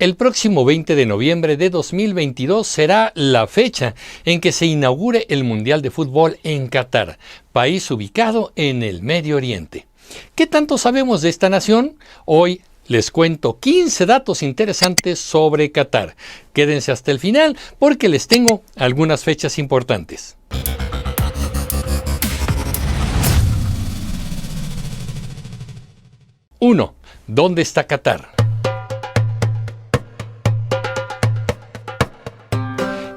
El próximo 20 de noviembre de 2022 será la fecha en que se inaugure el Mundial de Fútbol en Qatar, país ubicado en el Medio Oriente. ¿Qué tanto sabemos de esta nación? Hoy les cuento 15 datos interesantes sobre Qatar. Quédense hasta el final porque les tengo algunas fechas importantes. 1. ¿Dónde está Qatar?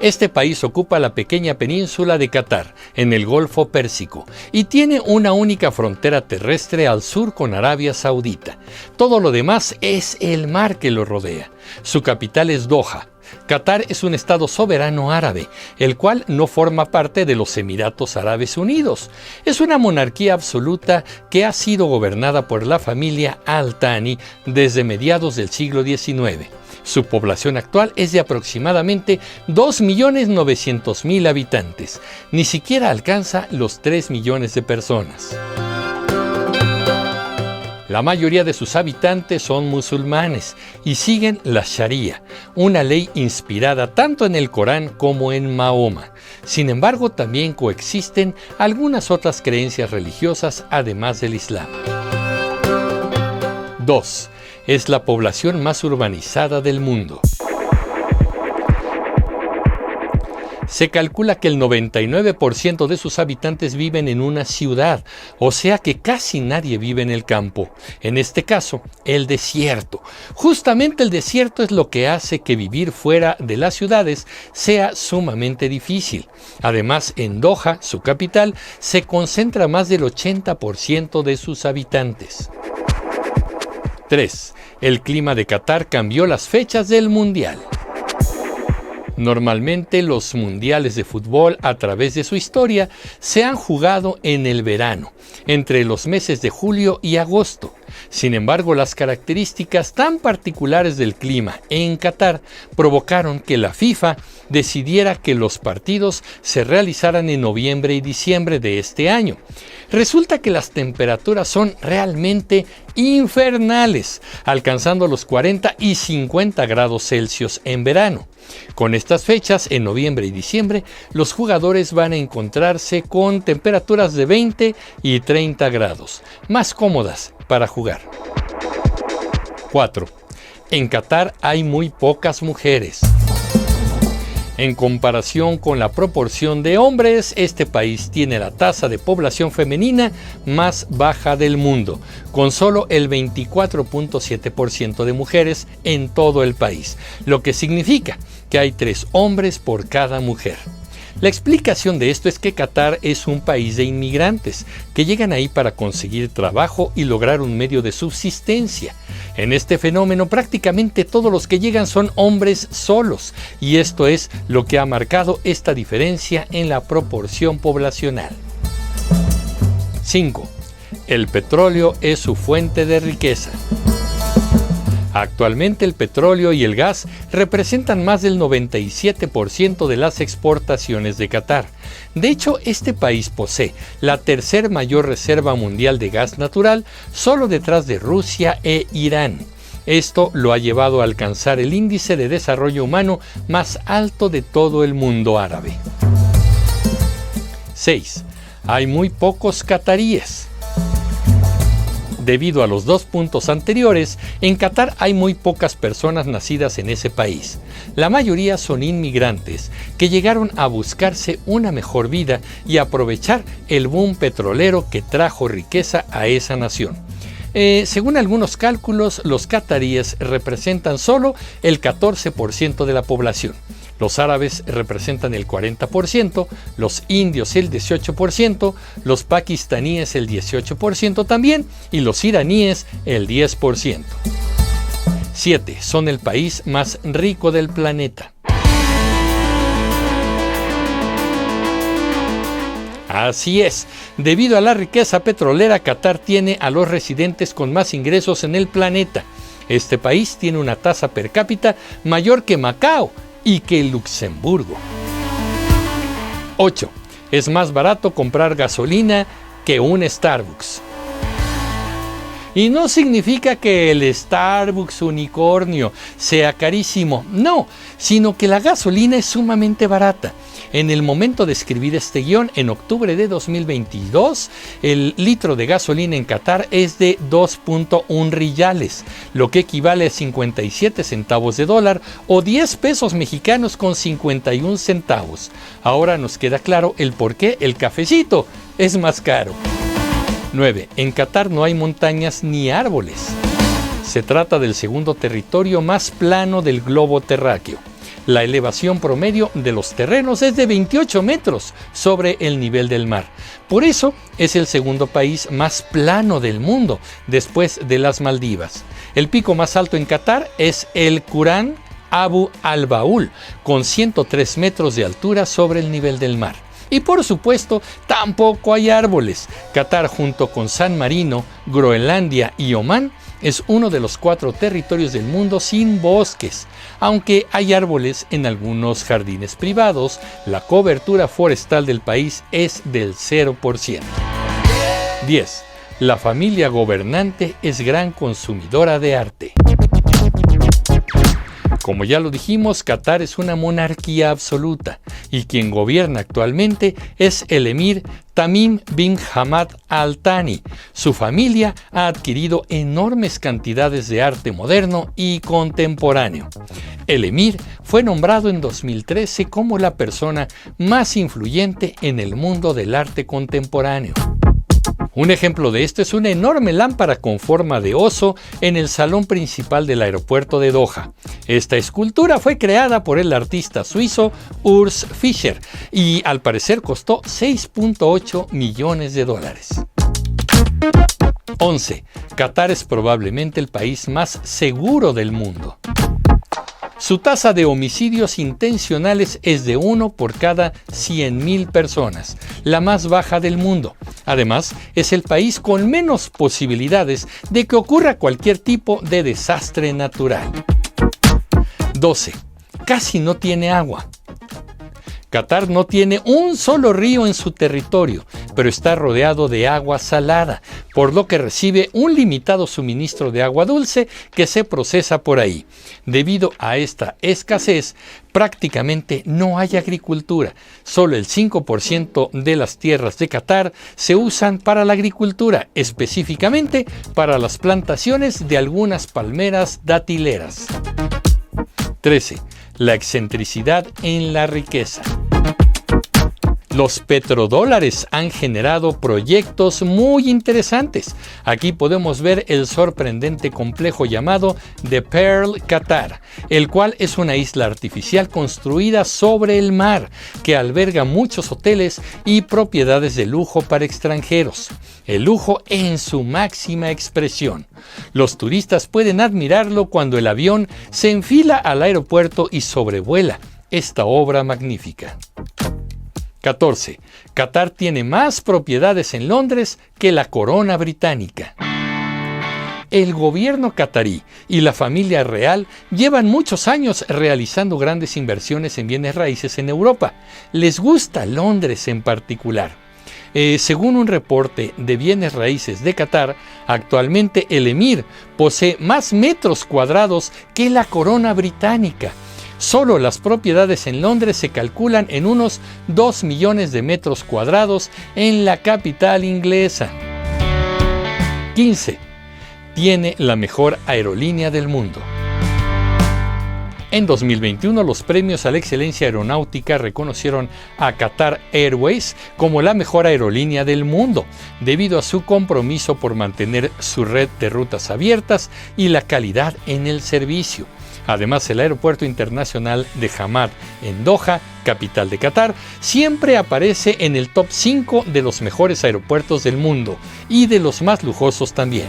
Este país ocupa la pequeña península de Qatar, en el Golfo Pérsico, y tiene una única frontera terrestre al sur con Arabia Saudita. Todo lo demás es el mar que lo rodea. Su capital es Doha. Qatar es un estado soberano árabe, el cual no forma parte de los Emiratos Árabes Unidos. Es una monarquía absoluta que ha sido gobernada por la familia Al Thani desde mediados del siglo XIX. Su población actual es de aproximadamente 2.900.000 habitantes. Ni siquiera alcanza los 3 millones de personas. La mayoría de sus habitantes son musulmanes y siguen la Sharia, una ley inspirada tanto en el Corán como en Mahoma. Sin embargo, también coexisten algunas otras creencias religiosas además del Islam. 2. Es la población más urbanizada del mundo. Se calcula que el 99% de sus habitantes viven en una ciudad, o sea que casi nadie vive en el campo. En este caso, el desierto. Justamente el desierto es lo que hace que vivir fuera de las ciudades sea sumamente difícil. Además, en Doha, su capital, se concentra más del 80% de sus habitantes. 3. El clima de Qatar cambió las fechas del Mundial. Normalmente los mundiales de fútbol a través de su historia se han jugado en el verano, entre los meses de julio y agosto. Sin embargo, las características tan particulares del clima en Qatar provocaron que la FIFA decidiera que los partidos se realizaran en noviembre y diciembre de este año. Resulta que las temperaturas son realmente infernales, alcanzando los 40 y 50 grados Celsius en verano. Con estas fechas, en noviembre y diciembre, los jugadores van a encontrarse con temperaturas de 20 y 30 grados, más cómodas para jugar. 4. En Qatar hay muy pocas mujeres. En comparación con la proporción de hombres, este país tiene la tasa de población femenina más baja del mundo, con solo el 24.7% de mujeres en todo el país, lo que significa que hay 3 hombres por cada mujer. La explicación de esto es que Qatar es un país de inmigrantes que llegan ahí para conseguir trabajo y lograr un medio de subsistencia. En este fenómeno prácticamente todos los que llegan son hombres solos y esto es lo que ha marcado esta diferencia en la proporción poblacional. 5. El petróleo es su fuente de riqueza. Actualmente el petróleo y el gas representan más del 97% de las exportaciones de Qatar. De hecho, este país posee la tercer mayor reserva mundial de gas natural, solo detrás de Rusia e Irán. Esto lo ha llevado a alcanzar el índice de desarrollo humano más alto de todo el mundo árabe. 6. Hay muy pocos qataríes. Debido a los 2 puntos anteriores, en Qatar hay muy pocas personas nacidas en ese país. La mayoría son inmigrantes que llegaron a buscarse una mejor vida y aprovechar el boom petrolero que trajo riqueza a esa nación. Según algunos cálculos, los qataríes representan solo el 14% de la población. Los árabes representan el 40%, los indios el 18%, los pakistaníes el 18% también y los iraníes el 10%. 7. Son el país más rico del planeta. Así es, debido a la riqueza petrolera, Qatar tiene a los residentes con más ingresos en el planeta. Este país tiene una tasa per cápita mayor que Macao y que Luxemburgo. 8. Es más barato comprar gasolina que un Starbucks. Y no significa que el Starbucks unicornio sea carísimo, no, sino que la gasolina es sumamente barata. En el momento de escribir este guión, en octubre de 2022, el litro de gasolina en Qatar es de 2.1 riyales, lo que equivale a 57 centavos de dólar o 10 pesos mexicanos con 51 centavos. Ahora nos queda claro el por qué el cafecito es más caro. 9. En Qatar no hay montañas ni árboles. Se trata del segundo territorio más plano del globo terráqueo. La elevación promedio de los terrenos es de 28 metros sobre el nivel del mar. Por eso es el segundo país más plano del mundo, después de las Maldivas. El pico más alto en Qatar es el Qurán Abu al-Baul, con 103 metros de altura sobre el nivel del mar. Y por supuesto, tampoco hay árboles. Qatar, junto con San Marino, Groenlandia y Omán, es uno de los 4 territorios del mundo sin bosques. Aunque hay árboles en algunos jardines privados, la cobertura forestal del país es del 0%. 10. La familia gobernante es gran consumidora de arte. Como ya lo dijimos, Qatar es una monarquía absoluta y quien gobierna actualmente es el emir Tamim bin Hamad Al Thani. Su familia ha adquirido enormes cantidades de arte moderno y contemporáneo. El emir fue nombrado en 2013 como la persona más influyente en el mundo del arte contemporáneo. Un ejemplo de esto es una enorme lámpara con forma de oso en el salón principal del aeropuerto de Doha. Esta escultura fue creada por el artista suizo Urs Fischer y al parecer costó 6.8 millones de dólares. 11. Qatar es probablemente el país más seguro del mundo. Su tasa de homicidios intencionales es de 1 por cada 100.000 personas, la más baja del mundo. Además, es el país con menos posibilidades de que ocurra cualquier tipo de desastre natural. 12. Casi no tiene agua. Qatar no tiene un solo río en su territorio, pero está rodeado de agua salada, por lo que recibe un limitado suministro de agua dulce que se procesa por ahí. Debido a esta escasez, prácticamente no hay agricultura. Solo el 5% de las tierras de Qatar se usan para la agricultura, específicamente para las plantaciones de algunas palmeras datileras. 13. La excentricidad en la riqueza. Los petrodólares han generado proyectos muy interesantes. Aquí podemos ver el sorprendente complejo llamado The Pearl Qatar, el cual es una isla artificial construida sobre el mar que alberga muchos hoteles y propiedades de lujo para extranjeros. El lujo en su máxima expresión. Los turistas pueden admirarlo cuando el avión se enfila al aeropuerto y sobrevuela esta obra magnífica. 14. Qatar tiene más propiedades en Londres que la corona británica. El gobierno qatarí y la familia real llevan muchos años realizando grandes inversiones en bienes raíces en Europa. Les gusta Londres en particular. Según un reporte de bienes raíces de Qatar, actualmente el emir posee más metros cuadrados que la corona británica. Solo las propiedades en Londres se calculan en unos 2 millones de metros cuadrados en la capital inglesa. 15. Tiene la mejor aerolínea del mundo. En 2021, los premios a la excelencia aeronáutica reconocieron a Qatar Airways como la mejor aerolínea del mundo, debido a su compromiso por mantener su red de rutas abiertas y la calidad en el servicio. Además, el aeropuerto internacional de Hamad en Doha, capital de Qatar, siempre aparece en el top 5 de los mejores aeropuertos del mundo y de los más lujosos también.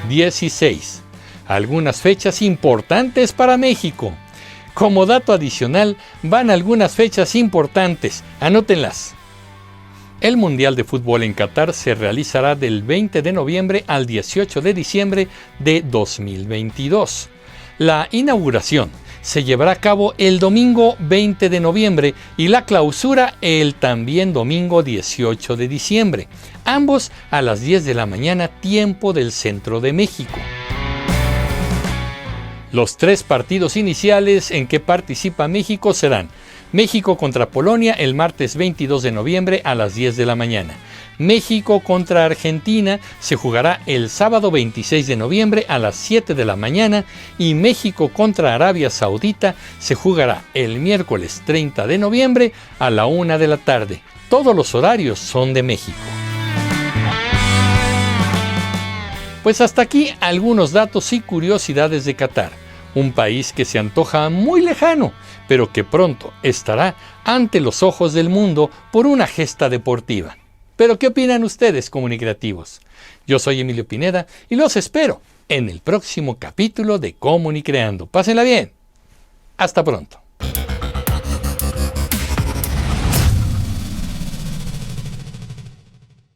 16. Algunas fechas importantes para México. Como dato adicional, van algunas fechas importantes, anótenlas. El Mundial de Fútbol en Qatar se realizará del 20 de noviembre al 18 de diciembre de 2022. La inauguración se llevará a cabo el domingo 20 de noviembre y la clausura el también domingo 18 de diciembre, ambos a las 10 de la mañana, tiempo del centro de México. Los 3 partidos iniciales en que participa México serán: México contra Polonia el martes 22 de noviembre a las 10 de la mañana. México contra Argentina se jugará el sábado 26 de noviembre a las 7 de la mañana y México contra Arabia Saudita se jugará el miércoles 30 de noviembre a la 1 de la tarde. Todos los horarios son de México. Pues hasta aquí algunos datos y curiosidades de Qatar, un país que se antoja muy lejano, pero que pronto estará ante los ojos del mundo por una gesta deportiva. ¿Pero qué opinan ustedes, comunicativos? Yo soy Emilio Pineda y los espero en el próximo capítulo de Comunicreando. Pásenla bien. Hasta pronto.